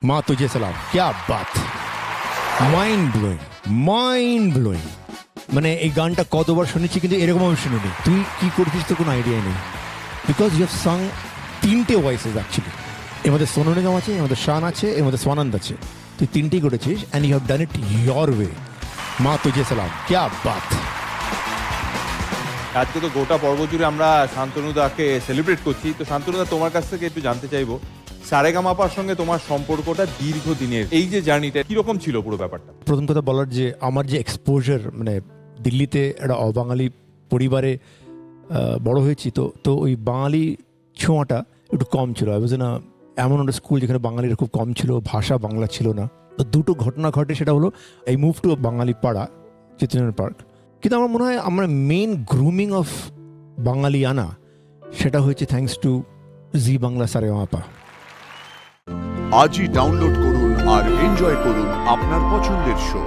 মা তুঝে সালাম, ক্যা বাত, মাইন্ড ব্লোয়িং। মানে এই গানটা কতবার শুনেছি কিন্তু এরকম আমি শুনিনি। তুই কি করছিস তো কোনো আইডিয়া নেই, বিকজ ইউ হ্যাভ সাং তিনটে ভয়েসেস অ্যাকচুয়ালি। এর মধ্যে সোনু নিগম আছে, এর মধ্যে শান আছে, এর মধ্যে সোয়ানন্দ আছে। তুই তিনটেই করেছিস and you have done it your way. Maa Tujhe সালাম, ক্যা বাত। আজকে তো গোটা পর্ব জুড়ে আমরা শান্তনুদাকে সেলিব্রেট করছি, তো শান্তনুদা তোমার কাছ থেকে একটু জানতে চাইবো সারেগামাপার সঙ্গে তোমার সম্পর্কটা দীর্ঘদিনের, এই যে জার্নিটা কিরকম ছিল পুরো ব্যাপারটা? প্রথম কথা বলার যে আমার যে এক্সপোজার, মানে দিল্লিতে একটা অবাঙালি পরিবারে বড় হয়েছি, তো তো ওই বাঙালি ছোঁয়াটা একটু কম ছিল। আই ওয়াজ ইন এমন একটা স্কুল যেখানে বাঙালির খুব কম ছিল, ভাষা বাংলা ছিল না। তো দুটো ঘটনা ঘটে, সেটা হলো এই মুভ টু বাঙালি পাড়া, চিত্তরঞ্জন পার্ক। কিন্তু আমার মনে হয় আমরা মেন গ্রুমিং অফ বাঙালি আনা, সেটা হয়েছে থ্যাঙ্কস টু জি বাংলা সারেগামাপা। আজই ডাউনলোড করুন আর এনজয় করুন আপনার পছন্দের শো।